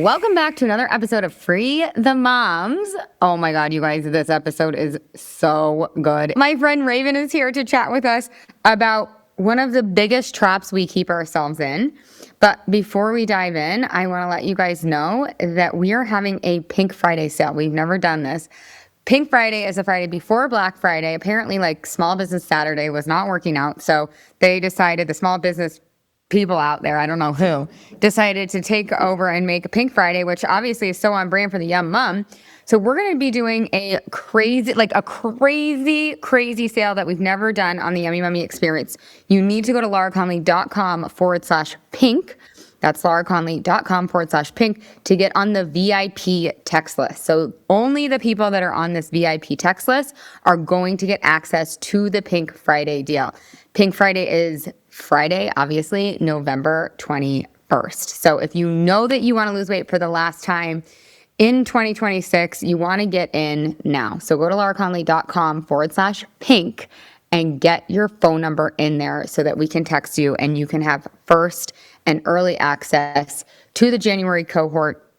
Welcome back to another episode of Free the Moms. Oh my God, you guys, this episode is so good. My friend Raven is here to chat with us about one of the biggest traps we keep ourselves in. But before we dive in, I want to let you guys know that we are having a Pink Friday sale. We've never done this. Pink Friday is a Friday before Black Friday. Apparently, like Small Business Saturday was not working out. So they decided, the small business people out there, I don't know who, decided to take over and make a Pink Friday, which obviously is so on brand for the Yum Mom. So we're going to be doing a crazy sale that we've never done on the Yummy Mummy experience. You need to go to lauraconley.com/pink. That's lauraconley.com/pink to get on the VIP text list. So only the people that are on this VIP text list are going to get access to the Pink Friday deal. Pink Friday is Friday, obviously, November 21st. So if you know that you want to lose weight for the last time in 2026, you want to get in now. So go to lauraconley.com/pink and get your phone number in there so that we can text you and you can have first and early access to the January cohort.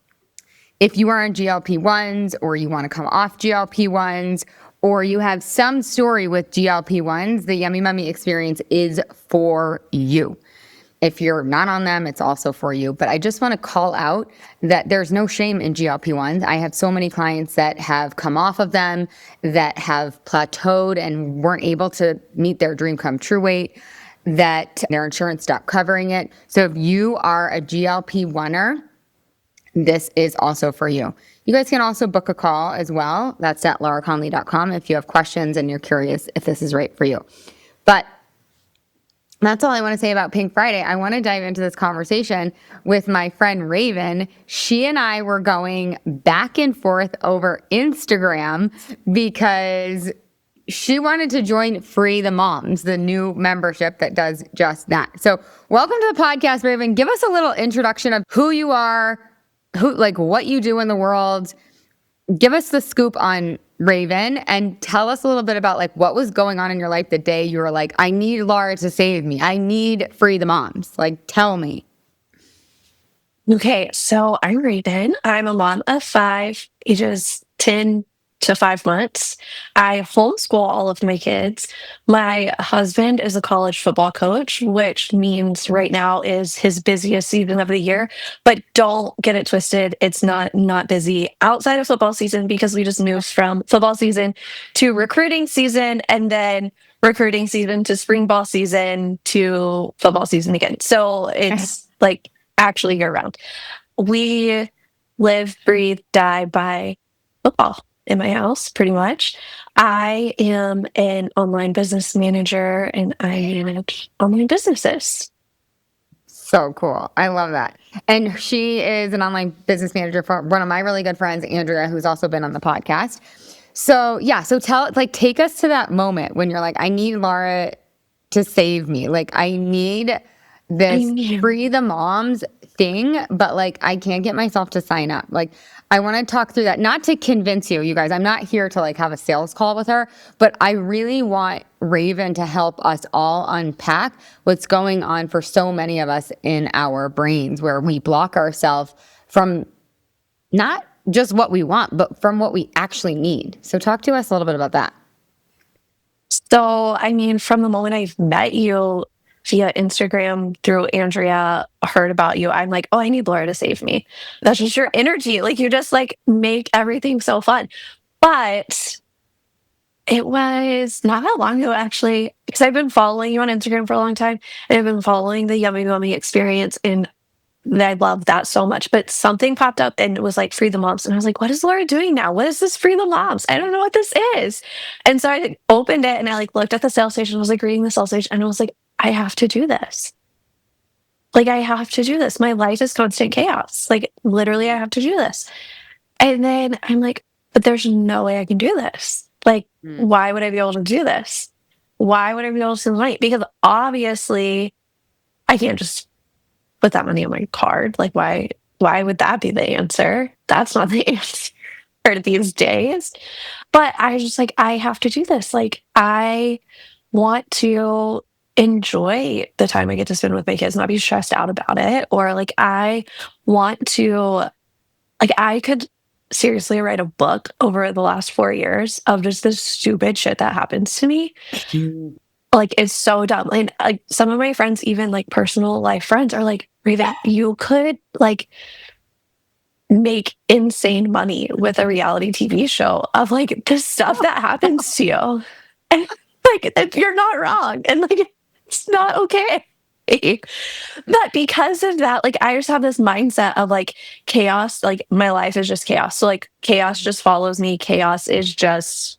If you are on GLP-1s or you want to come off GLP-1s or you have some story with GLP-1s, the Yummy Mummy experience is for you. If you're not on them, it's also for you. But I just want to call out that there's no shame in GLP-1s. I have so many clients that have come off of them, that have plateaued and weren't able to meet their dream come true weight, that their insurance stopped covering it. So if you are a GLP-1er, this is also for you. You guys can also book a call as well. That's at lauraconley.com if you have questions and you're curious if this is right for you. But that's all I want to say about Pink Friday. I want to dive into this conversation with my friend Raven. She and I were going back and forth over Instagram because she wanted to join Free the Moms, the new membership that does just that. So welcome to the podcast, Raven. Give us a little introduction of who you are, what you do in the world. Give us the scoop on Raven and tell us a little bit about what was going on in your life the day you were like, I need Laura to save me. I need Free the Moms. Tell me. Okay, so I'm Raven. I'm a mom of 5, ages 10 to 5 months. I homeschool all of my kids. My husband is a college football coach, which means right now is his busiest season of the year. But don't get it twisted. It's not busy outside of football season because we just moved from football season to recruiting season and then recruiting season to spring ball season to football season again. So it's actually year round. We live, breathe, die by football in my house, pretty much. I am an online business manager and I manage online businesses. So cool. I love that. And she is an online business manager for one of my really good friends, Andrea, who's also been on the podcast. So yeah, so take us to that moment when you're like, I need Laura to save me. I need this Free the Moms thing, but I can't get myself to sign up. I want to talk through that, not to convince you guys. I'm not here to have a sales call with her, but I really want Raven to help us all unpack what's going on for so many of us in our brains, where we block ourselves from not just what we want, but from what we actually need. So talk to us a little bit about that. So, from the moment I've met you via Instagram through Andrea, heard about you, I'm like, oh, I need Laura to save me. That's just your energy. You just make everything so fun. But it was not that long ago, actually, because I've been following you on Instagram for a long time, and I've been following the Yummy Mummy experience, and I love that so much. But something popped up, and it was Free the Moms, and I was like, what is Laura doing now? What is this Free the Moms? I don't know what this is. And so I opened it, and I looked at the sales station, I was reading the sales station, and I was like, I have to do this. I have to do this. My life is constant chaos. Literally, I have to do this. And then I'm like, but there's no way I can do this. Why would I be able to do this? Why would I be able to send money? Because obviously, I can't just put that money on my card. Why would that be the answer? That's not the answer these days. But I was just I have to do this. I want to enjoy the time I get to spend with my kids, not be stressed out about it. Or I want to Like, I could seriously write a book over the last 4 years of just the stupid shit that happens to me. Mm. Like, it's so dumb, and, like, some of my friends, even, like, personal life friends are like, "Raven, you could, like, make insane money with a reality TV show of, like, the stuff that happens to you." And, like, you're not wrong, and, like, it's not okay. But because of that, like, I just have this mindset of, like, chaos, like, my life is just chaos. So, like, chaos just follows me. Chaos is just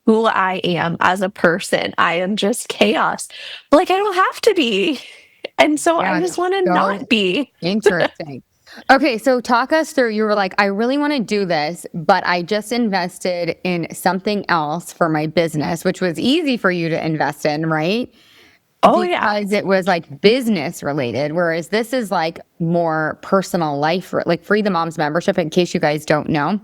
who I am as a person. I am just chaos. But, like, I don't have to be. And so I Yeah, just it's wanna so not be. interesting. Okay, so talk us through, you were like, I really want to do this, but I just invested in something else for my business, which was easy for you to invest in, right? Oh, yeah. Because it was like business related, whereas this is like more personal life, like Free the Moms membership, in case you guys don't know.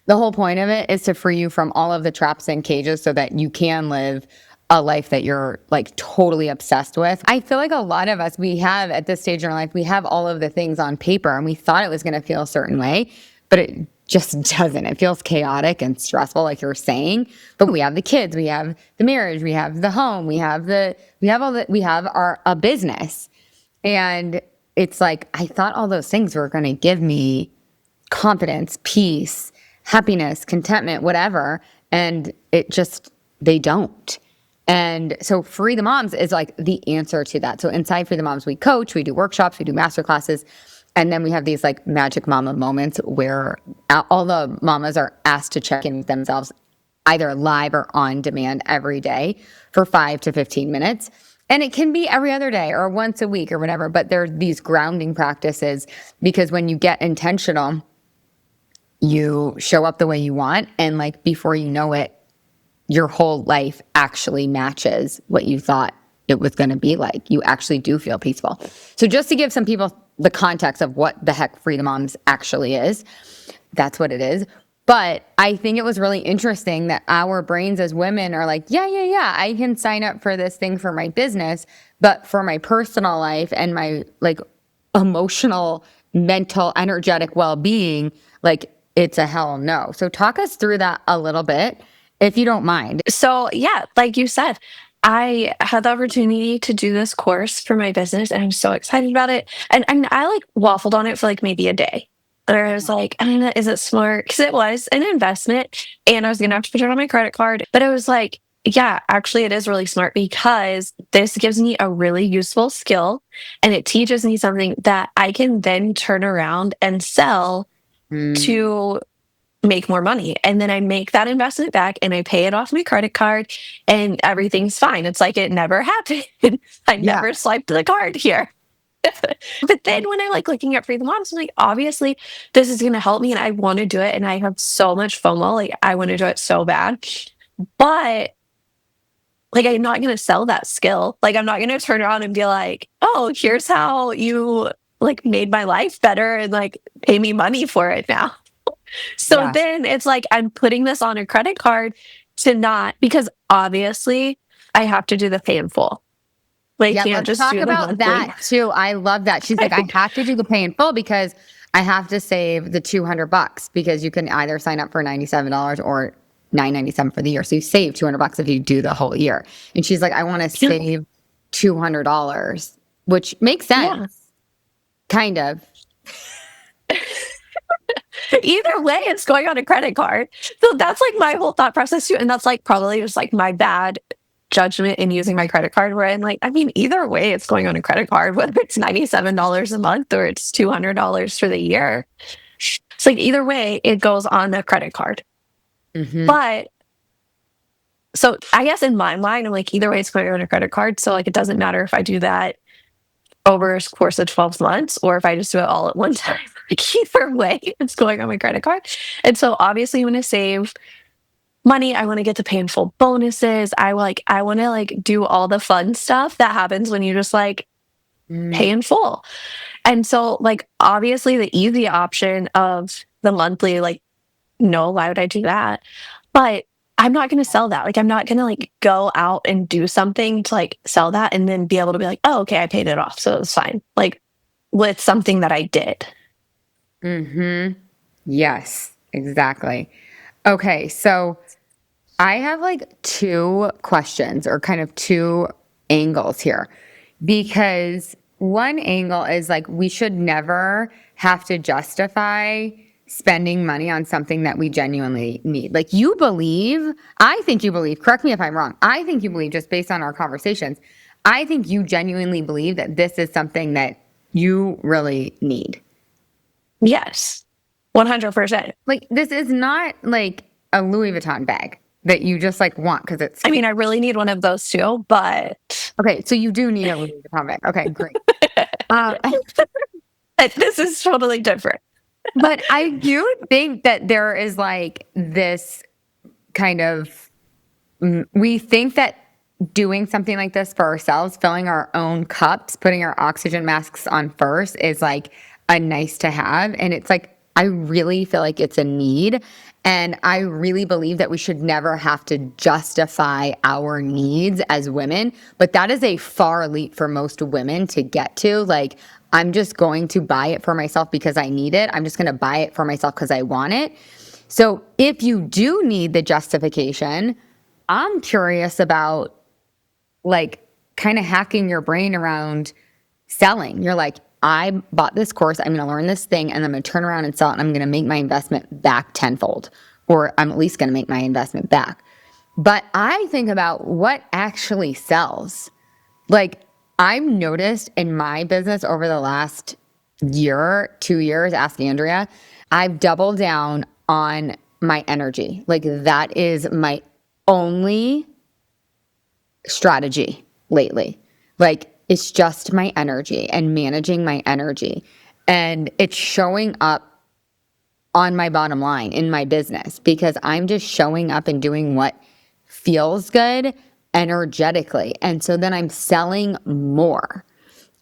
The whole point of it is to free you from all of the traps and cages so that you can live a life that you're like totally obsessed with. I feel like a lot of us, we have at this stage in our life, we have all of the things on paper and we thought it was going to feel a certain way, but it just doesn't. It feels chaotic and stressful, like you're saying. But we have the kids, we have the marriage, we have the home, we have our a business. And it's like, I thought all those things were going to give me confidence, peace, happiness, contentment, whatever. And they don't. And so Free the Moms is like the answer to that. So inside Free the Moms, we coach, we do workshops, we do master classes. And then we have these like magic mama moments where all the mamas are asked to check in with themselves either live or on demand every day for 5 to 15 minutes. And it can be every other day or once a week or whatever, but there are these grounding practices because when you get intentional, you show up the way you want. And like before you know it, your whole life actually matches what you thought it was going to be like. You actually do feel peaceful. So just to give some people the context of what the heck Free the Moms actually is, that's what it is. But I think it was really interesting that our brains as women are like, yeah, I can sign up for this thing for my business, but for my personal life and my like emotional, mental, energetic well-being, like it's a hell no. So talk us through that a little bit, if you don't mind. So, yeah, like you said, I had the opportunity to do this course for my business, and I'm so excited about it. And I like waffled on it for like maybe a day. And I was like, I don't know, is it smart? Because it was an investment, and I was gonna have to put it on my credit card. But I was like, yeah, actually, it is really smart because this gives me a really useful skill, and it teaches me something that I can then turn around and sell Mm, to make more money. And then I make that investment back and I pay it off my credit card and everything's fine. It's like it never happened. I yeah. never swiped the card here. But then when I like looking at Free the Moms, I'm like, obviously this is gonna help me and I want to do it. And I have so much FOMO. Like I want to do it so bad. But like I'm not gonna sell that skill. Like I'm not gonna turn around and be like, oh, here's how you like made my life better and like pay me money for it now. So Yeah. then it's like I'm putting this on a credit card to not because obviously I have to do the pay in full. Like, Yeah, can't let's just talk do the about monthly. that too. I love that. She's like, I have to do the pay in full because I have to save the $200 because you can either sign up for $97 or $9.97 for the year. So you save $200 if you do the whole year. And she's like, I want to save $200, which makes Yeah. sense, kind of. Either way, it's going on a credit card. So that's like my whole thought process too. And that's like probably just like my bad judgment in using my credit card where I'm like, I mean, either way, it's going on a credit card, whether it's $97 a month or it's $200 for the year. It's like either way, it goes on a credit card. Hmm. But so I guess in my mind, I'm like, either way, it's going on a credit card. So like, it doesn't matter if I do that over a course of 12 months or if I just do it all at one time. Like either way, it's going on my credit card. And so obviously, I'm going to save money. I want to get to pay in full bonuses. I want to like do all the fun stuff that happens when you just like pay in full. And so like obviously the easy option of the monthly, like, no, why would I do that? But I'm not going to sell that. Like, I'm not going to like go out and do something to like sell that and then be able to be like, oh, okay, I paid it off. So it's fine. Like, with something that I did. Mm-hmm. Yes, exactly. Okay, so I have like two questions or kind of two angles here because one angle is like we should never have to justify spending money on something that we genuinely need. Like I think you believe, correct me if I'm wrong, I think you believe just based on our conversations, I think you genuinely believe that this is something that you really need. Yes, 100%. Like this is not like a Louis Vuitton bag that you just like want because it's I mean, I really need one of those too, but okay. So you do need a Louis Vuitton bag. Okay, great. Um, this is totally different. but I do think that there is like this kind of we think that doing something like this for ourselves, filling our own cups, putting our oxygen masks on first is like a nice to have. And it's like, I really feel like it's a need. And I really believe that we should never have to justify our needs as women. But that is a far leap for most women to get to. Like, I'm just going to buy it for myself because I need it. I'm just going to buy it for myself because I want it. So if you do need the justification, I'm curious about like kind of hacking your brain around selling. You're like, I bought this course, I'm going to learn this thing, and I'm going to turn around and sell it, and I'm going to make my investment back tenfold, or I'm at least going to make my investment back. But I think about what actually sells. Like, I've noticed in my business over the last year, 2 years, ask Andrea, I've doubled down on my energy. Like, that is my only strategy lately. Like, it's just my energy and managing my energy. And it's showing up on my bottom line in my business because I'm just showing up and doing what feels good energetically. And so then I'm selling more.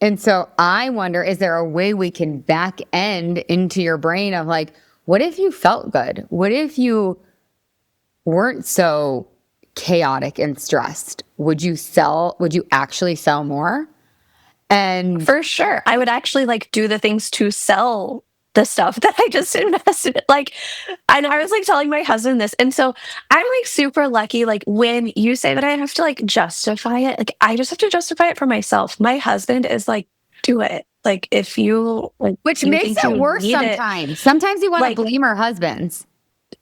And so I wonder, is there a way we can back end into your brain of like, what if you felt good? What if you weren't so chaotic and stressed? Would you actually sell more? And For sure. I would actually like do the things to sell the stuff that I just invested in. Like, and I was like telling my husband this. And so I'm like super lucky. Like, when you say that I have to like justify it, like, I just have to justify it for myself. My husband is like, do it. Like, if you like, which you makes think it you worse need it, sometimes. Sometimes you want to like, blame our husbands.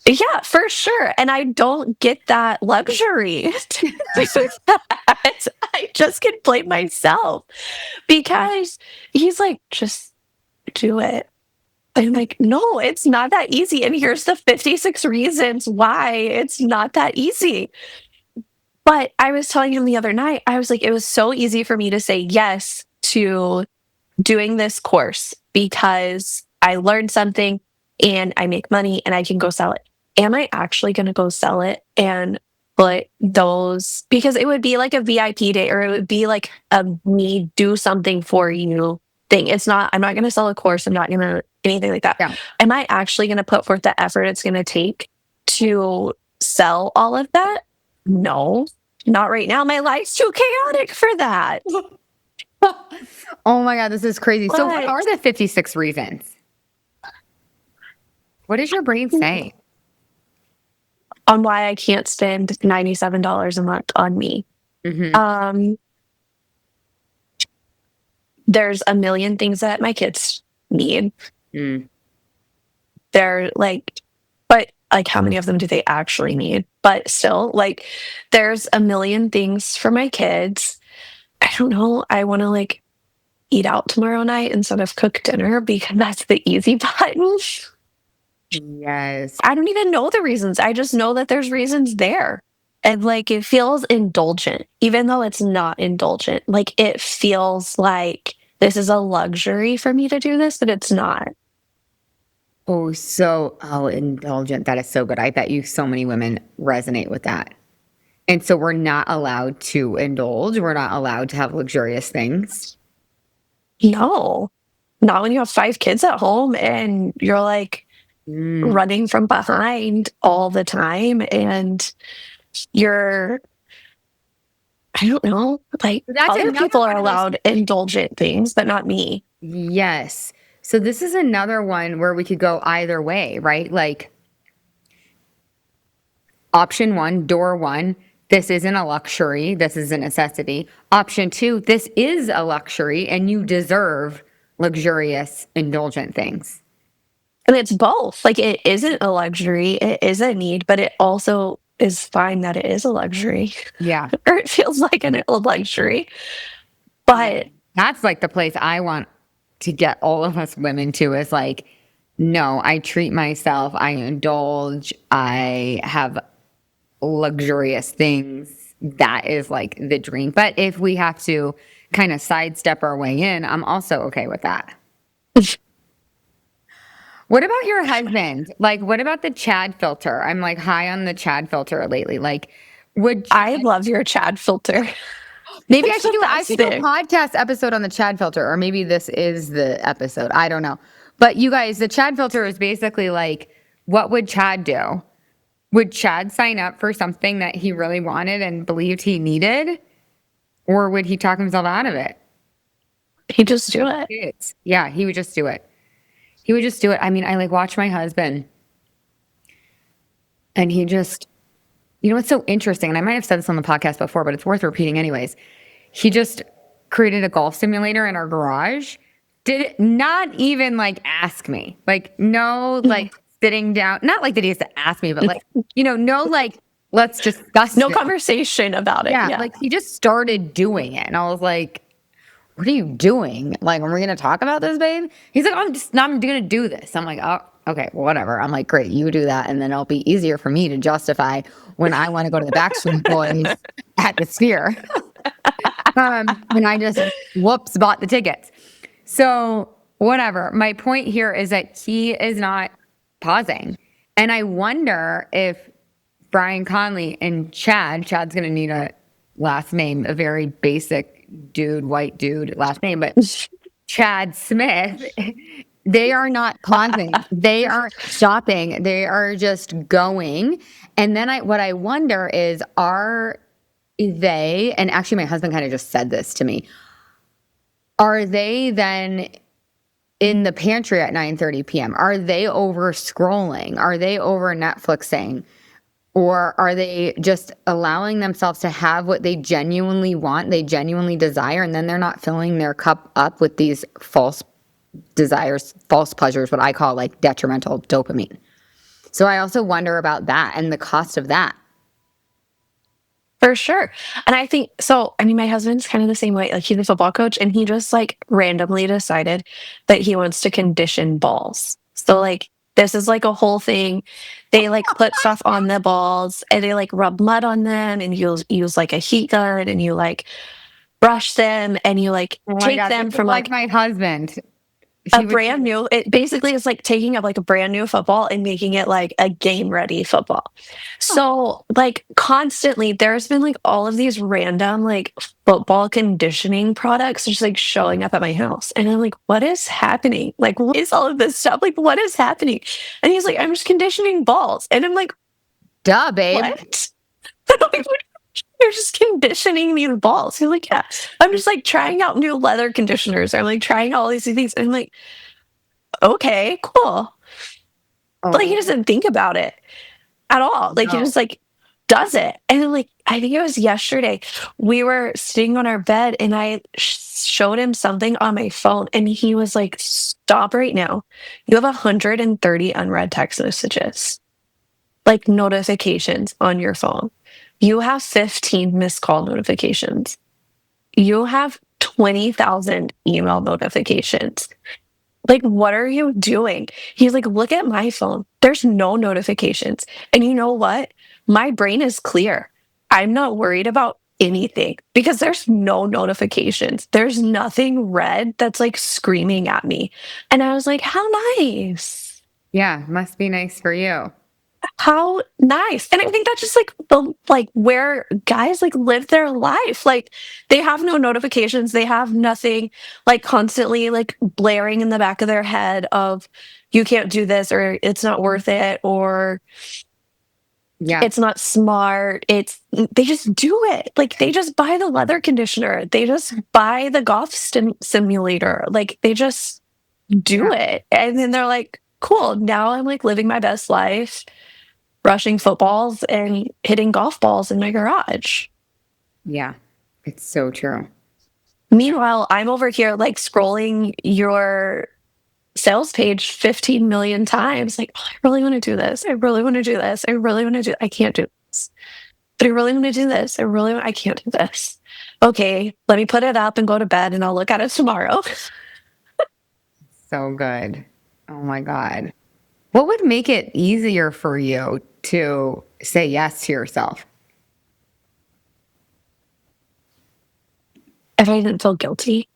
yeah, for sure. And I don't get that luxury to do that. I just can blame myself because he's like, just do it. I'm like, no, it's not that easy. And here's the 56 reasons why it's not that easy. But I was telling him the other night, I was like, it was so easy for me to say yes to doing this course because I learned something and I make money and I can go sell it. Am I actually going to go sell it and put those, because it would be like a VIP day or it would be like a me do something for you thing. It's not, I'm not going to sell a course. I'm not going to anything like that. Yeah. Am I actually going to put forth the effort it's going to take to sell all of that? No, not right now. My life's too chaotic for that. Oh my God, this is crazy. So what But are the 56 reasons? What does your brain say? on why I can't spend $97 a month on me. Mm-hmm. There's a million things that my kids need. Mm. They're like, but like, how many of them do they actually need? But still, like, there's a million things for my kids. I don't know. I want to like eat out tomorrow night instead of cook dinner because that's the easy button. Yes. I don't even know the reasons. I just know that there's reasons there. And like it feels indulgent, even though it's not indulgent. Like it feels like this is a luxury for me to do this, but it's not. Oh, indulgent. That is so good. I bet you so many women resonate with that. And so we're not allowed to indulge. We're not allowed to have luxurious things. No, not when you have 5 kids at home and you're like Mm. running from behind all the time and you're, I don't know, like That's other another people are one of those. allowed indulgent things, but not me. Yes. So this is another one where we could go either way, right? Like option one, door one, this isn't a luxury, this is a necessity. Option two, this is a luxury and you deserve luxurious, indulgent things. And it's both. Like, it isn't a luxury, it is a need, but it also is fine that it is a luxury, Yeah. or it feels like a luxury. Yeah. But That's like the place I want to get all of us women to is like, no, I treat myself, I indulge, I have luxurious things. That is like the dream. But if we have to kind of sidestep our way in, I'm also okay with that. What about your husband? Like, what about the Chad filter? I'm like high on the Chad filter lately. Like, would I love your Chad filter. maybe It's the I best should do a thing. podcast episode on the Chad filter, or maybe this is the episode. I don't know. But you guys, the Chad filter is basically like, what would Chad do? Would Chad sign up for something that he really wanted and believed he needed? Or would he talk himself out of it? He just do it. Yeah, he would just do it. He would just do it. I mean, I like watch my husband and he just, you know, what's so interesting, and I might have said this on the podcast before, but it's worth repeating anyways. He just created a golf simulator in our garage. Did not even like ask me. Like, no, like sitting down, not like that he has to ask me, but like, you know, no, like, let's discuss No it. conversation about it. Yeah, Yeah. like he just started doing it. And I was like, what are you doing? Like, are we going to talk about this, babe? He's like, I'm going to do this. I'm like, oh, okay, well, whatever. I'm like, great, you do that. And then it'll be easier for me to justify when I want to go to the Backstreet Boys at the Sphere. And I just, whoops, bought the tickets. So, whatever. My point here is that he is not pausing. And I wonder if Brian Conley and Chad's going to need a last name, a very basic dude, white dude last name, but Chad Smith, they are not pausing. They aren't stopping. They are just going. And then what I wonder is, are they, and actually my husband kind of just said this to me, are they then in the pantry at 9:30 p.m.? Are they over scrolling? Are they over Netflixing? Or are they just allowing themselves to have what they genuinely want, they genuinely desire, and then they're not filling their cup up with these false desires, false pleasures, what I call like detrimental dopamine. So I also wonder about that and the cost of that. For sure. And I think so. I mean, my husband's kind of the same way. Like, he's a football coach and he just like randomly decided that he wants to condition balls. So, like, this is like a whole thing. They like put stuff on the balls and they like rub mud on them, and you use like a heat gun, and you like brush them, and you like Oh my take God, them this is from like like my husband. a brand new, it basically is like taking up like a brand new football and making it like a game ready football. So like constantly there's been like all of these random like football conditioning products just like showing up at my house. And I'm like, what is happening? Like, what is all of this stuff? Like, what is happening? And he's like, I'm just conditioning balls. And I'm like, Duh, babe. what? Like, you're just conditioning these balls. He's like, yeah, I'm just like trying out new leather conditioners. I'm like trying all these things. And I'm like, okay, cool. But like, he Oh, doesn't think about it at all. Like, he no. just like does it. And then, like, I think it was yesterday, we were sitting on our bed and I showed him something on my phone and he was like, stop right now. You have 130 unread text messages, like notifications on your phone. You have 15 missed call notifications. You have 20,000 email notifications. Like, what are you doing? He's like, look at my phone. There's no notifications. And you know what? My brain is clear. I'm not worried about anything because there's no notifications. There's nothing red that's like screaming at me. And I was like, how nice. Yeah, must be nice for you. How nice. And I think that's just like the like where guys like live their life. Like, they have no notifications, they have nothing like constantly like blaring in the back of their head of you can't do this, or it's not worth it, or Yeah. it's not smart. They just do it. Like, they just buy the leather conditioner. They just buy the golf simulator. Like, they just do it. And then they're like, cool. Now I'm like living my best life, rushing footballs and hitting golf balls in my garage. Yeah. It's so true. Meanwhile, I'm over here like scrolling your sales page 15 million times. Like, oh, I really want to do this. I really want to do this. I really want to do, I can't do this. But I really want to do this. I can't do this. Okay, let me put it up and go to bed and I'll look at it tomorrow. So good. Oh my God. What would make it easier for you to say yes to yourself? If I didn't feel guilty.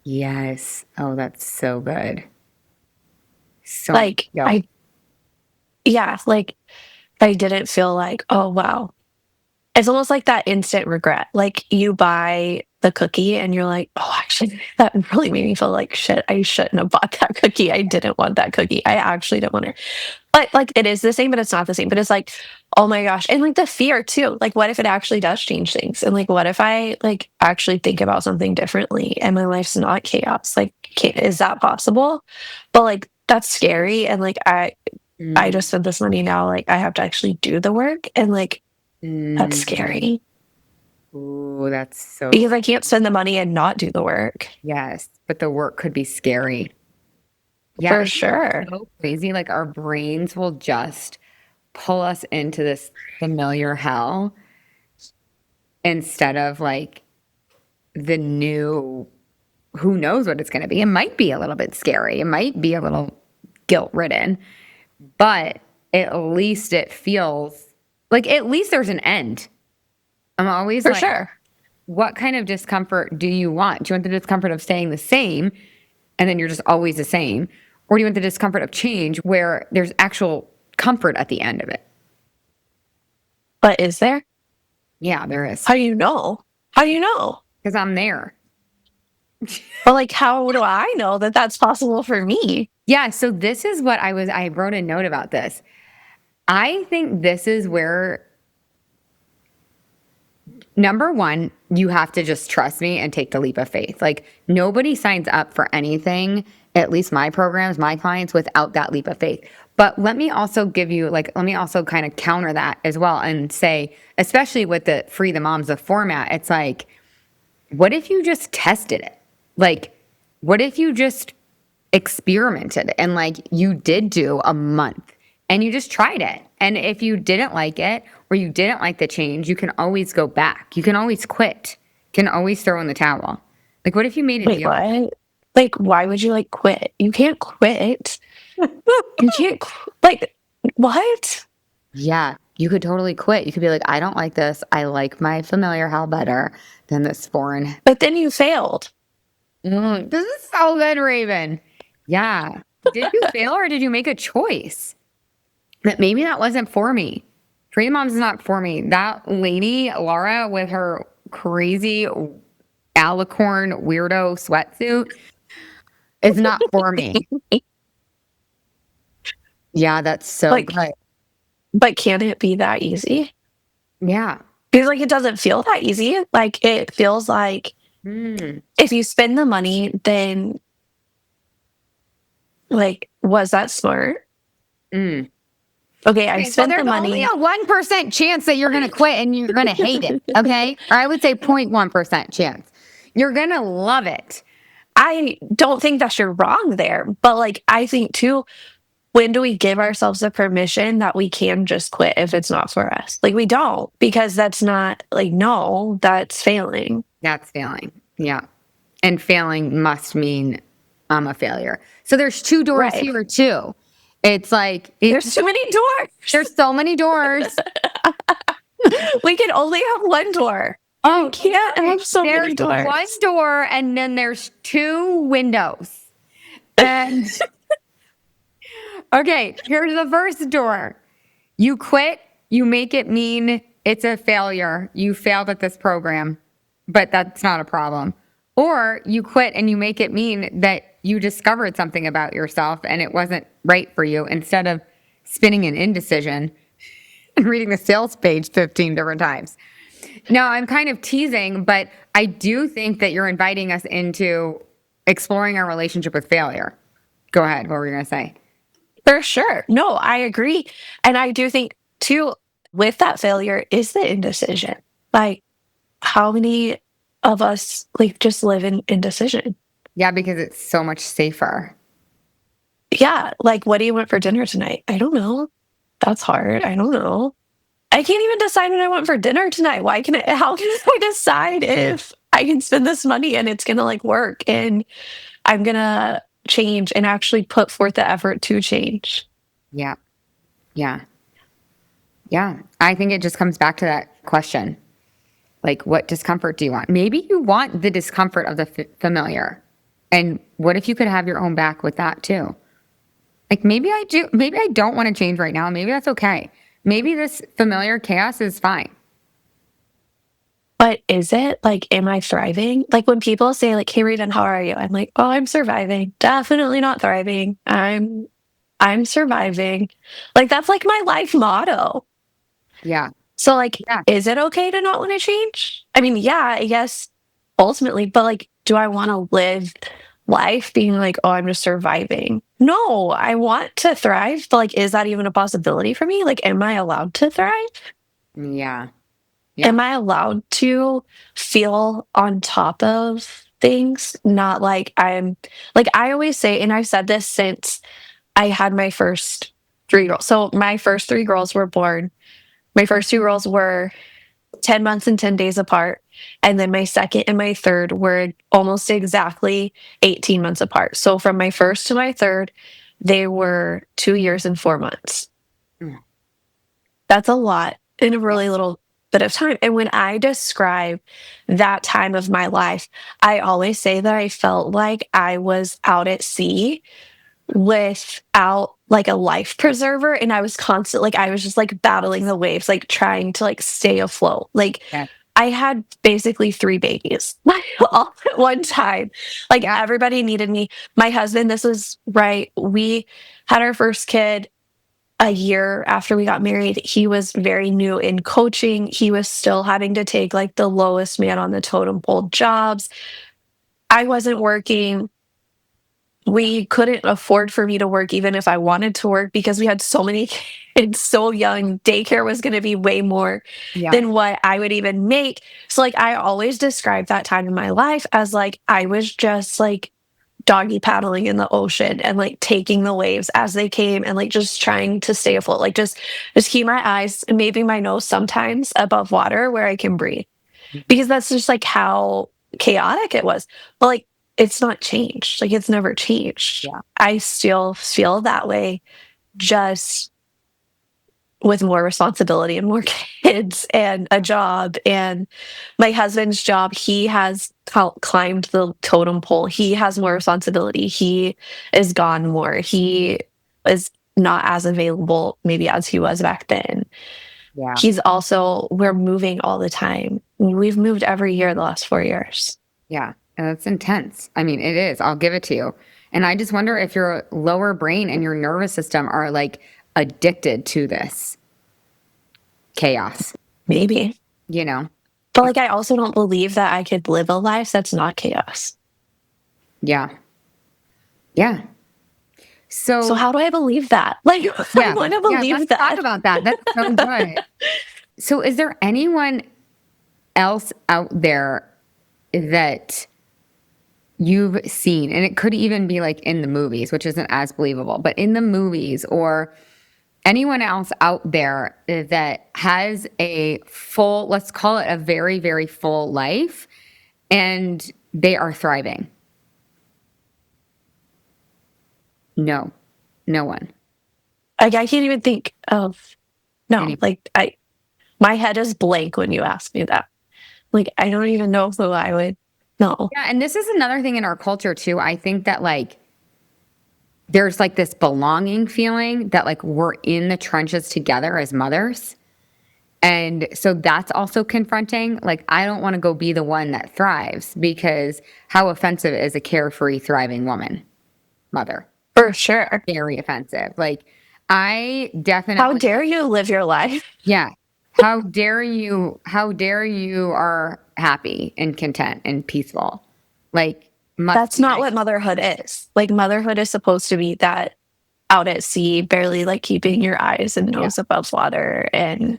Yes. Oh, that's so good. So, Like, yeah. like I didn't feel like, oh, wow. It's almost like that instant regret. Like you buy the cookie and you're like, oh, actually, that really made me feel like shit. I shouldn't have bought that cookie. I didn't want that cookie. I actually didn't want it. But like it is the same, but it's not the same. But it's like, oh my gosh. And like the fear too. Like, what if it actually does change things? And like, what if I like actually think about something differently and my life's not chaos? Like, is that possible? But like, that's scary. And like, I just spent this money now. Like, I have to actually do the work. And like, that's scary Ooh, that's so, because I can't spend the money and not do the work. yes. But the work could be scary. Yeah. For It's sure. so crazy. Like our brains will just pull us into this familiar hell instead of like the new, who knows what it's going to be. It might be a little bit scary. It might be a little guilt ridden, but at least it feels like at least there's an end. I'm always For like, sure. what kind of discomfort do you want? Do you want the discomfort of staying the same and then you're just always the same? Or do you want the discomfort of change where there's actual comfort at the end of it? But is there? Yeah, there is. How do you know? How do you know? Because I'm there. But like, how do I know that that's possible for me? Yeah, so this is what I wrote a note about this. I think this is where, number one, you have to just trust me and take the leap of faith. Like nobody signs up for anything, at least my programs, my clients, without that leap of faith. But let me also kind of counter that as well and say, especially with the Free the Moms, the format, it's like, what if you just tested it? Like, what if you just experimented and like you did do a month and you just tried it? And if you didn't like it or you didn't like the change, you can always go back. You can always quit. You can always throw in the towel. Like, what if you made a Wait, deal? what? Like, why would you like quit? You can't quit. You can't, like, what? Yeah, you could totally quit. You could be like, I don't like this. I like my familiar hell better than this foreign. But then you failed. This is so good, Raven. Yeah. Did you fail or did you make a choice? That maybe that wasn't for me. Free the Moms is not for me. That lady, Laura, with her crazy alicorn weirdo sweatsuit is not for me. Yeah, that's so Like, good. but can it be that easy? Yeah. Because like it doesn't feel that easy. Like it feels like Mm. if you spend the money, then like was that smart? Mm. Okay, I Okay, so spent there's the only money. a 1% chance that you're going to quit and you're going to hate it. Okay. Or I would say 0.1% chance. You're going to love it. I don't think that you're wrong there, but like I think too, when do we give ourselves the permission that we can just quit if it's not for us? Like we don't, because that's not like no, that's failing. That's failing. Yeah. And failing must mean I'm a failure. So there's two doors Right. here too. It's like There's too many doors. there's so many doors. We can only have one door. Oh, We can't have so many there's doors. one door and then there's two windows. And okay, here's the first door. You quit, you make it mean it's a failure. You failed at this program, but that's not a problem. Or you quit and you make it mean that you discovered something about yourself and it wasn't right for you instead of spinning an indecision and reading the sales page 15 different times. No, I'm kind of teasing, but I do think that you're inviting us into exploring our relationship with failure. Go ahead. What were you going to say? For sure. No, I agree. And I do think too, with that failure is the indecision. Like, how many of us like just live in indecision? Yeah, because it's so much safer. Yeah. Like, what do you want for dinner tonight? I don't know. That's hard. I don't know. I can't even decide what I want for dinner tonight. Why can I, how can I decide if I can spend this money and it's gonna like work and I'm gonna change and actually put forth the effort to change? Yeah. Yeah. Yeah. I think it just comes back to that question. Like, what discomfort do you want? Maybe you want the discomfort of the familiar. And what if you could have your own back with that too? Like, maybe I do, maybe I don't want to change right now. Maybe that's okay. Maybe this familiar chaos is fine. But is it? Like, am I thriving? Like, when people say, like, "Hey, Regan, how are you?" I'm like, "Oh, I'm surviving. Definitely not thriving. I'm surviving." Like, that's, like, my life motto. Yeah. So, like, Yeah. is it okay to not wanna change? I mean, yeah, I guess ultimately, but, like, do I wanna live life being like, "Oh, I'm just surviving"? No, I want to thrive, but, like, is that even a possibility for me? Like, am I allowed to thrive? Yeah. Yeah. Am I allowed to feel on top of things? Not like I'm like, I always say, and I've said this since I had my first 3 girls. So, my first 3 girls were born. My first 2 girls were 10 months and 10 days apart, and then my second and my third were almost exactly 18 months apart. So, from my first to my third, they were 2 years and 4 months. Mm. That's a lot in a Yeah. really little bit of time. And when I describe that time of my life, I always say that I felt like I was out at sea without like a life preserver. And I was constant, like, I was just like battling the waves, like trying to like stay afloat. Like, Yeah. I had basically 3 babies all at one time. Like, Yeah. everybody needed me. My husband, this was right. We had our first kid a year after we got married. He was very new in coaching. He was still having to take like the lowest man on the totem pole jobs. I wasn't working. We couldn't afford for me to work even if I wanted to work because we had so many kids so young. Daycare was going to be way more Yeah. than what I would even make. So, like, I always describe that time in my life as like I was just like doggy paddling in the ocean and like taking the waves as they came and like just trying to stay afloat. Like, just keep my eyes and maybe my nose sometimes above water where I can breathe, because that's just like how chaotic it was. But like, it's not changed. Like, it's never changed. Yeah. I still feel that way, just with more responsibility and more kids and a job. And my husband's job, he has climbed the totem pole. He has more responsibility. He is gone more. He is not as available maybe as he was back then. Yeah. He's also, we're moving all the time. We've moved every year the last 4 years. Yeah. And that's intense. I mean, it is. I'll give it to you. And I just wonder if your lower brain and your nervous system are like addicted to this chaos, Maybe. you know? But like, I also don't believe that I could live a life that's not chaos. Yeah. Yeah. So So, how do I believe that? Like, I yeah. want to Yeah. believe Let's talk that. about that. That's so good. So, is there anyone else out there that you've seen, and it could even be like in the movies, which isn't as believable, but in the movies or anyone else out there that has a full, let's call it a very, very full life, and they are thriving? No, no one. Like, I can't even think of, no, Any, like, my head is blank when you ask me that. Like, I don't even know who I would know. yeah, and this is another thing in our culture too. I think that like there's like this belonging feeling that like we're in the trenches together as mothers. And so that's also confronting. Like, I don't want to go be the one that thrives because how offensive is a carefree, thriving woman, mother? For sure. Very offensive. Like, I How definitely, dare you live your life? yeah. How dare you happy and content and peaceful. Like, That's not what motherhood is. Like, motherhood is supposed to be that out at sea, barely like keeping your eyes and nose above water. And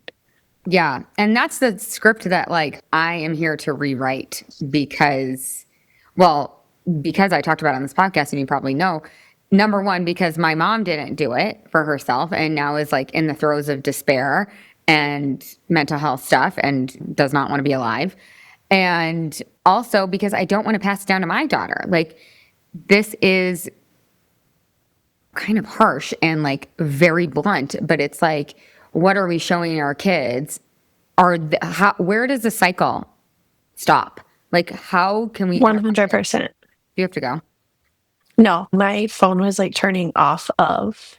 yeah. And that's the script that like I am here to rewrite because, well, because I talked about it on this podcast and you probably know, number one, because my mom didn't do it for herself and now is like in the throes of despair and mental health stuff and does not want to be alive. And also because I don't want to pass it down to my daughter. Like, this is kind of harsh and like very blunt, but it's like, what are we showing our kids? Where does the cycle stop? Like, how can we? 100%. You have to go. No, my phone was like turning off of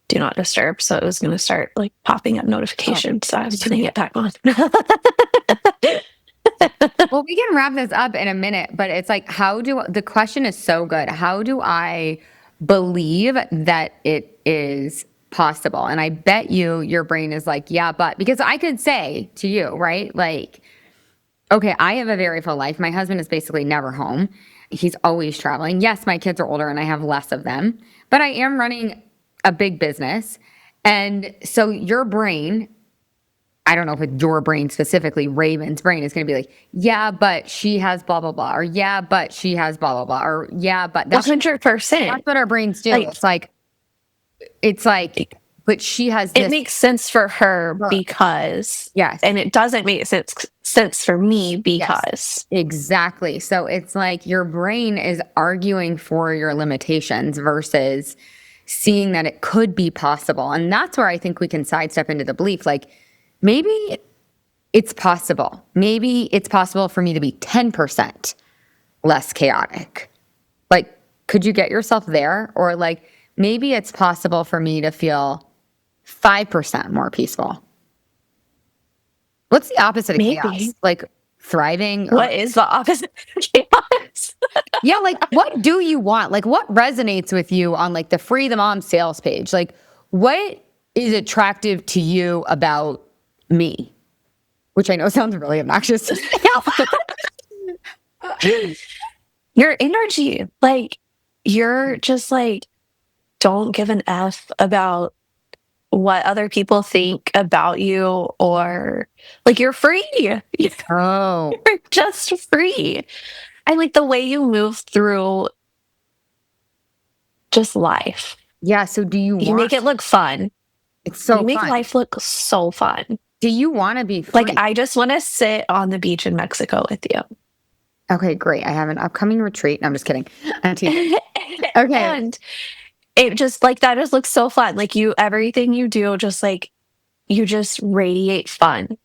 do not disturb. So it was going to start like popping up notifications. So I was putting it back on. Well, we can wrap this up in a minute, but it's like, the question is so good. How do I believe that it is possible? And I bet your brain is like, yeah, but because I could say to you, right? Like, okay, I have a very full life. My husband is basically never home. He's always traveling. Yes, my kids are older and I have less of them, but I am running a big business. And so your brain, I don't know if it's your brain specifically, Raven's brain is going to be like, yeah, but she has blah, blah, blah. Or yeah, but she has blah, blah, blah. Or yeah, but 100%. That's what our brains do. It's like, but she has this. It makes sense for her because, yes. And it doesn't make sense for me because. Yes, exactly. So it's like your brain is arguing for your limitations versus seeing that it could be possible. And that's where I think we can sidestep into the belief, like, maybe it's possible. Maybe it's possible for me to be 10% less chaotic. Like, could you get yourself there? Or like, maybe it's possible for me to feel 5% more peaceful. What's the opposite of chaos? Like, thriving? What is the opposite of chaos? Yeah, like, what do you want? Like, what resonates with you on like the Free the Mom sales page? Like, what is attractive to you about me? Which I know sounds really obnoxious. Your energy, like, you're just like, don't give an F about what other people think about you, or like, you're free. Oh, You're just free. And like the way you move through just life. yeah. So do you make it look fun. It's so you make fun. life look so fun. Do you want to be free? Like, I just want to sit on the beach in Mexico with you. Okay, great. I have an upcoming retreat. No, I'm just kidding. Okay. And it just like, that just looks so fun. Like, everything you do, just like, you just radiate fun.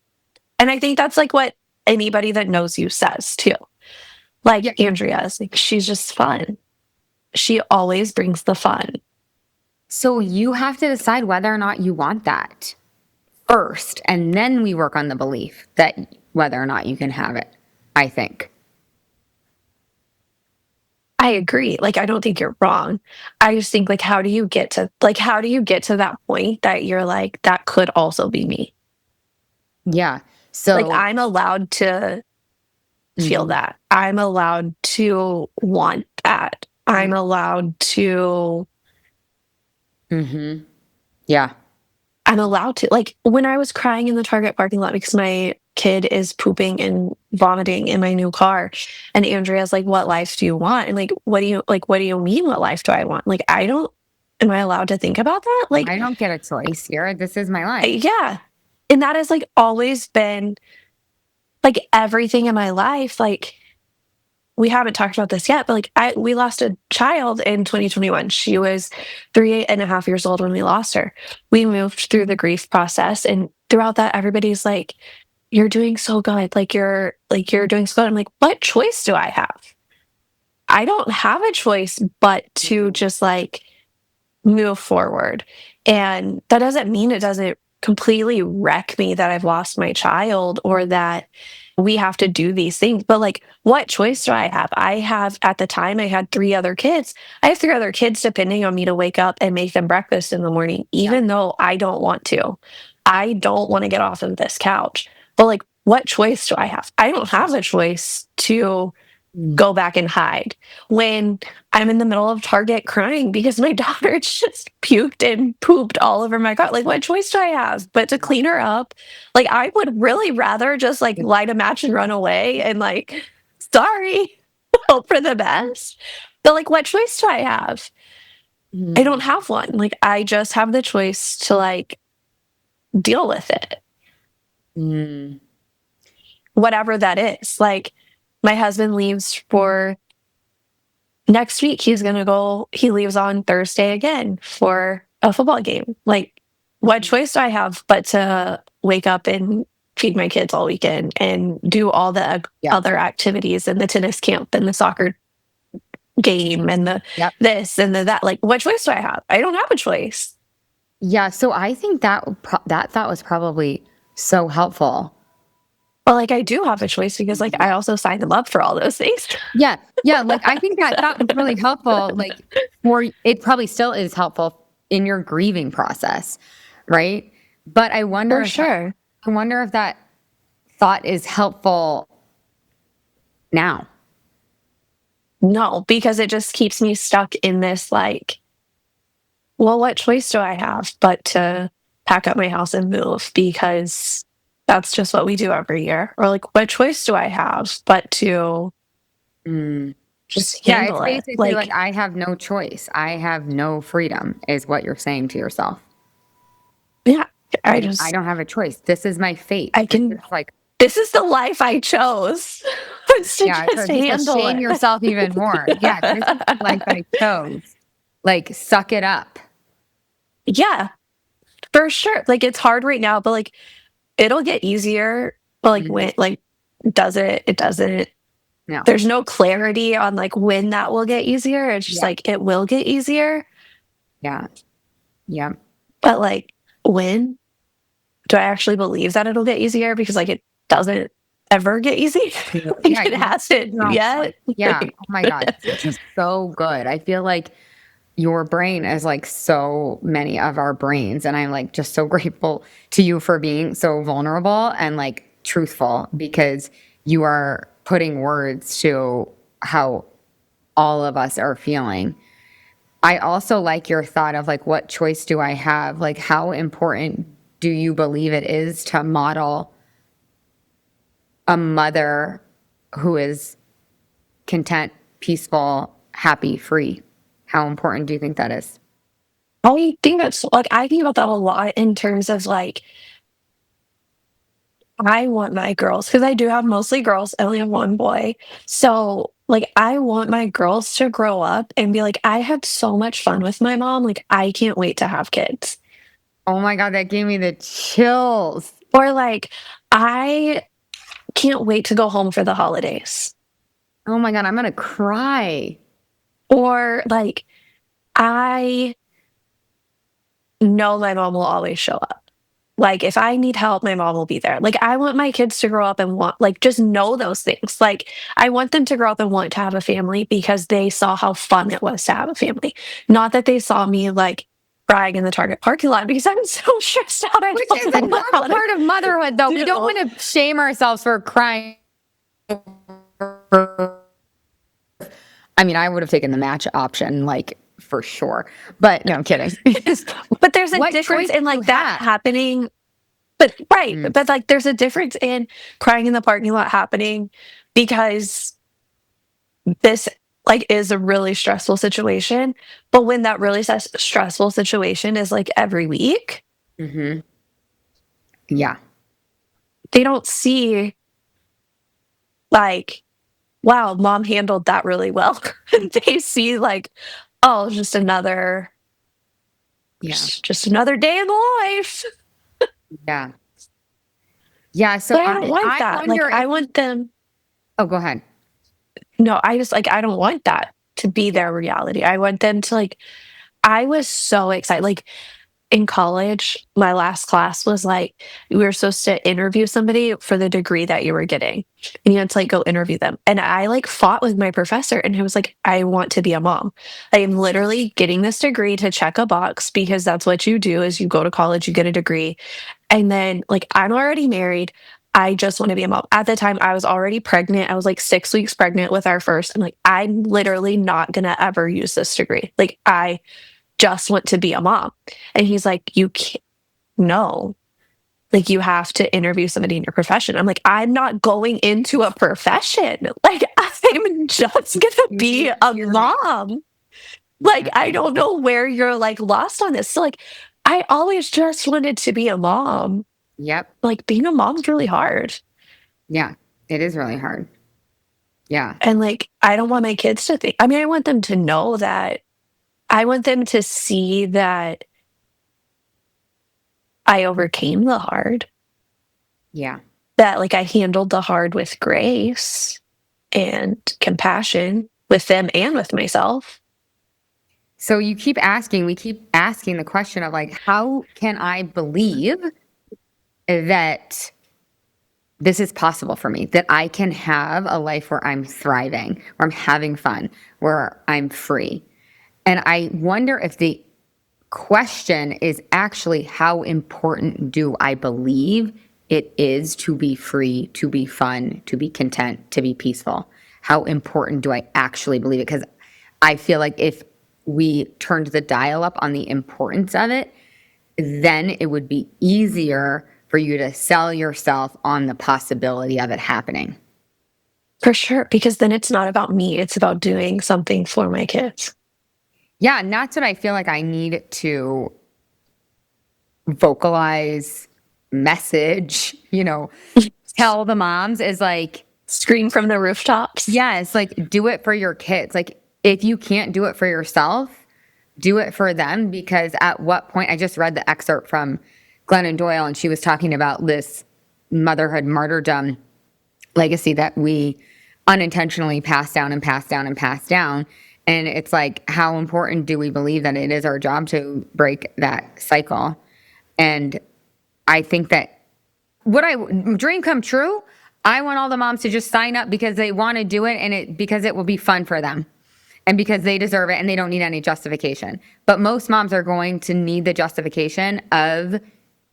And I think that's like what anybody that knows you says too. Like, Andrea is like, she's just fun. She always brings the fun. So you have to decide whether or not you want that first, and then we work on the belief that whether or not you can have it, I think. I agree. Like, I don't think you're wrong. I just think, like, how do you get to that point that you're like, that could also be me? Yeah. So like, I'm allowed to feel that. I'm allowed to want that. I'm allowed to. Yeah. I'm allowed to. Like, when I was crying in the Target parking lot because my kid is pooping and vomiting in my new car, and Andrea's like, what life do you want? And like, what do you mean, what life do I want? Like, am I allowed to think about that? Like, I don't get a choice here. This is my life. Yeah. And that has like always been like everything in my life. Like, we haven't talked about this yet, but like, we lost a child in 2021. She was 3.5 years old when we lost her. We moved through the grief process, and throughout that, everybody's like, you're doing so good. Like, you're doing so good. I'm like, what choice do I have? I don't have a choice but to just like move forward. And that doesn't mean it doesn't completely wreck me that I've lost my child or that we have to do these things. But like, what choice do I have? At the time, I had 3 other kids. I have 3 other kids depending on me to wake up and make them breakfast in the morning, even though I don't want to. I don't want to get off of this couch. But like, what choice do I have? I don't have a choice to go back and hide when I'm in the middle of Target crying because my daughter just puked and pooped all over my car. Like, what choice do I have but to clean her up? Like, I would really rather just like light a match and run away and like, sorry, hope for the best. But like, what choice do I have? I don't have one. Like, I just have the choice to like deal with it, Mm. whatever that is. Like, my husband leaves for next week. He leaves on Thursday again for a football game. Like, what choice do I have but to wake up and feed my kids all weekend and do all the Yeah. other activities and the tennis camp and the soccer game and the Yep. this and the that? Like, what choice do I have? I don't have a choice. Yeah. So I think that thought was probably so helpful. But like, I do have a choice because like I also signed them up for all those things. Yeah. Yeah. Like, I think that was really helpful. Like, it probably still is helpful in your grieving process. Right. But I wonder, For sure. I wonder if that thought is helpful now. No, because it just keeps me stuck in this like, well, what choice do I have but to pack up my house and move because that's just what we do every year? Or like, what choice do I have but to Mm. just Yeah. It's handle it? basically like, Like, I have no choice. I have no freedom, is what you're saying to yourself. yeah, I I just, don't have a choice. This is my fate. I can, It's like, this is the life I chose. It's to yeah, so just just to handle shame it. yourself even more. Yeah, this is the life I chose. Like, suck it up. Yeah, for sure. Like, it's hard right now, but like, it'll get easier. But like, Mhm. when, like, does it? It doesn't. No. There's no clarity on like when that will get easier. It's just Yeah. like it will get easier, Yeah. Yeah. but like when do I actually believe that it'll get easier? Because like it doesn't ever get easy. Yeah. Like it hasn't yet. Yeah. Oh my God. It's just so good. I feel like your brain is like so many of our brains. And I'm like just so grateful to you for being so vulnerable and like truthful, because you are putting words to how all of us are feeling. I also like your thought of like, what choice do I have? Like, how important do you believe it is to model a mother who is content, peaceful, happy, free? How important do you think that is? I think that's like I think about that a lot in terms of like I want my girls because I do have mostly girls. I only have one boy. So, like, I want my girls to grow up and be like, I had so much fun with my mom. Like, I can't wait to have kids. Oh my God, that gave me the chills. Or, like, I can't wait to go home for the holidays. Oh my God, I'm gonna cry. Or, like, I know my mom will always show up. Like, if I need help, my mom will be there. Like, I want my kids to grow up and want, like, just know those things. Like, I want them to grow up and want to have a family because they saw how fun it was to have a family. Not that they saw me, like, crying in the Target parking lot because I'm so stressed out. I Which don't is a know normal how to part of motherhood, though. We don't do. want to shame ourselves for crying. I mean, I would have taken the match option, like, for sure. But no, I'm kidding. But there's a What difference choice in, do you like, that have? happening. But right, Mm. but, like, there's a difference in crying in the parking lot happening because this like is a really stressful situation, but when that really stressful situation is like every week, Hmm. Yeah. they don't see like, wow, mom handled that really well. They see like, oh, Yeah. just another day in the life. Yeah. Yeah. So But I don't want I that. Like wonder if, I want them. oh, go ahead. No, I just like I don't want that to be Yeah. their reality. I want them to like. I was so excited. Like in college, my last class was like, we were supposed to interview somebody for the degree that you were getting. And you had to like go interview them. And I like fought with my professor and he was like, I want to be a mom. I am literally getting this degree to check a box because that's what you do is you go to college, you get a degree. And then like I'm already married. I just want to be a mom. At the time, I was already pregnant. I was like 6 weeks pregnant with our first. I'm like, I'm literally not going to ever use this degree. Like, I just want to be a mom. And he's like, you can't, no. Like, you have to interview somebody in your profession. I'm like, I'm not going into a profession. Like, I'm just going to be a mom. Like, I don't know where you're like lost on this. So, like, I always just wanted to be a mom. Yep. Like, being a mom's really hard. Yeah. It is really hard. Yeah. And like, I don't want my kids to think, I mean, I want them to know that, I want them to see that I overcame the hard, Yeah. that like I handled the hard with grace and compassion with them and with myself. So we keep asking the question of like, how can I believe that this is possible for me, that I can have a life where I'm thriving, where I'm having fun, where I'm free? And I wonder if the question is actually, how important do I believe it is to be free, to be fun, to be content, to be peaceful? How important do I actually believe it? Because I feel like if we turned the dial up on the importance of it, then it would be easier for you to sell yourself on the possibility of it happening. For sure. Because then it's not about me, it's about doing something for my kids. Yeah, and that's what I feel like I need to vocalize, message, tell the moms is like, Scream from the rooftops. yes, like do it for your kids. Like if you can't do it for yourself, do it for them. Because at what point, I just read the excerpt from Glennon Doyle, and she was talking about this motherhood martyrdom legacy that we unintentionally pass down and pass down and pass down. And it's like, how important do we believe that it is our job to break that cycle? And I think that dream come true, I want all the moms to just sign up because they want to do it, and because it will be fun for them and because they deserve it and they don't need any justification. But most moms are going to need the justification of,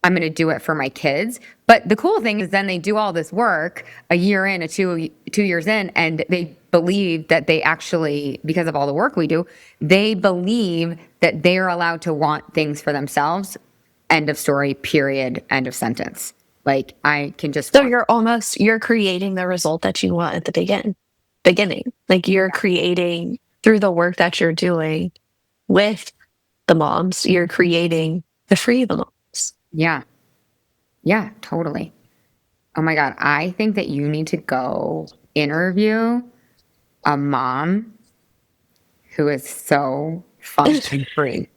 I'm going to do it for my kids. But the cool thing is then they do all this work a year in, 2 years in, and they believe that they actually, because of all the work we do, they believe that they are allowed to want things for themselves. End of story, period, end of sentence. Like I can just. So you're creating the result that you want at the beginning. Like you're creating through the work that you're doing with the moms, you're creating the free the moms. Yeah. Yeah, totally. Oh my God. I think that you need to go interview a mom who is so fun and free.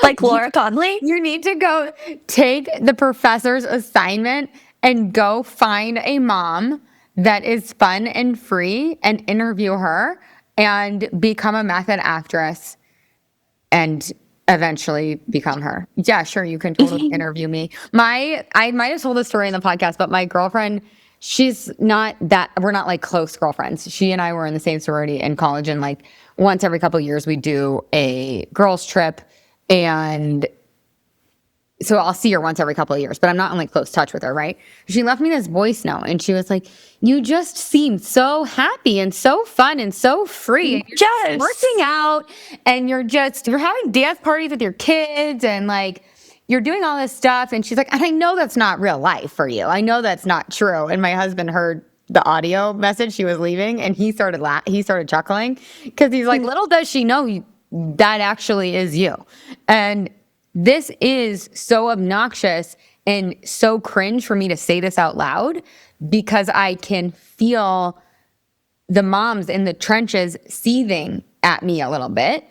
Like Laura Conley? You need to go take the professor's assignment and go find a mom that is fun and free and interview her and become a method actress and eventually become her. Yeah, sure. You can totally interview me. I might have told this story in the podcast, but my girlfriend, we're not like close girlfriends. She and I were in the same sorority in college, and like once every couple of years we do a girls trip. And so I'll see her once every couple of years, but I'm not in like close touch with her, right? She left me this voice note and she was like, you just seem so happy and so fun and so free. And you're just working out and you're having dance parties with your kids and like you're doing all this stuff. And she's like, and I know that's not real life for you. I know that's not true. And my husband heard the audio message she was leaving and he started chuckling because he's like, little does she know that actually is you. And this is so obnoxious and so cringe for me to say this out loud because I can feel the moms in the trenches seething at me a little bit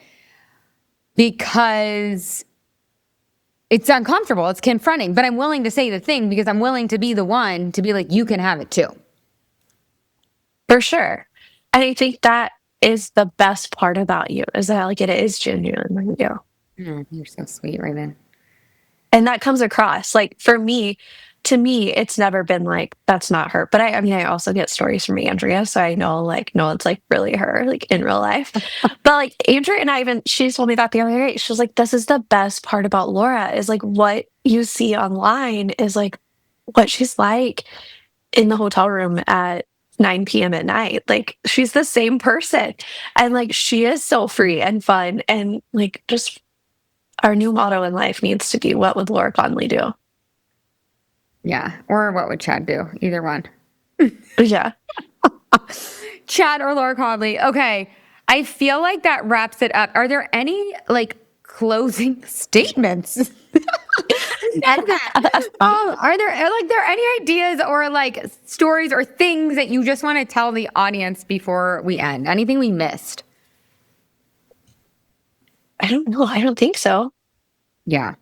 because it's uncomfortable, it's confronting, but I'm willing to say the thing because I'm willing to be the one to be like, you can have it too. For sure. And I think that is the best part about you, is that like it is genuine when you do. You're so sweet, Raven. And that comes across. Like to me, it's never been like, that's not her. But I mean, I also get stories from Andrea. So I know like, no, it's like really her, like in real life. But like Andrea and she told me that the other day. She was like, this is the best part about Laura is like what you see online is like what she's like in the hotel room at 9 p.m. at night. Like, she's the same person. And like, she is so free and fun. And like, just our new motto in life needs to be, what would Laura Conley do? Yeah. Or what would Chad do? Either one. Yeah. Chad or Laura Conley. Okay. I feel like that wraps it up. Are there any like closing statements? And that, are there any ideas or like stories or things that you just want to tell the audience before we end? Anything we missed? I don't know. I don't think so. Yeah.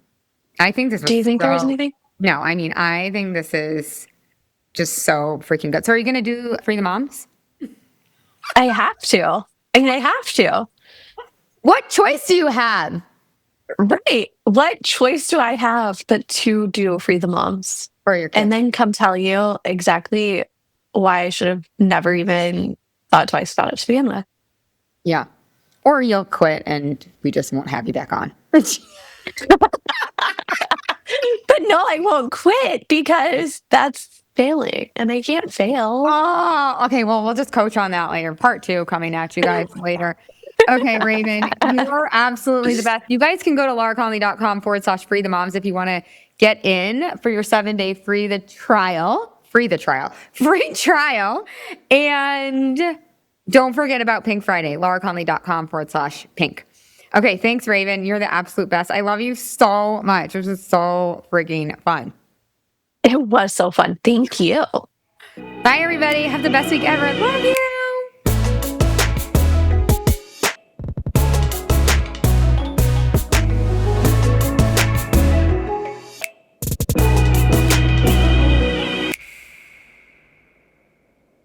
I think this was Do you think there was anything? No, I mean, I think this is just so freaking good. So are you going to do Free the Moms? I have to. I mean, I have to. What choice do you have? Right. What choice do I have but to do Free the Moms? For your kids? And then come tell you exactly why I should have never even thought twice about it to begin with. Yeah. Or you'll quit and we just won't have you back on. But no, I won't quit because that's failing and I can't fail. Oh, okay. Well, we'll just coach on that later. Part 2 coming at you guys later. Okay, Raven, you're absolutely the best. You guys can go to lauraconley.com/free the moms if you want to get in for your 7-day free trial. And don't forget about Pink Friday, lauraconley.com/pink. Okay, thanks, Raven. You're the absolute best. I love you so much. This is so freaking fun. It was so fun. Thank you. Bye, everybody. Have the best week ever. Love you.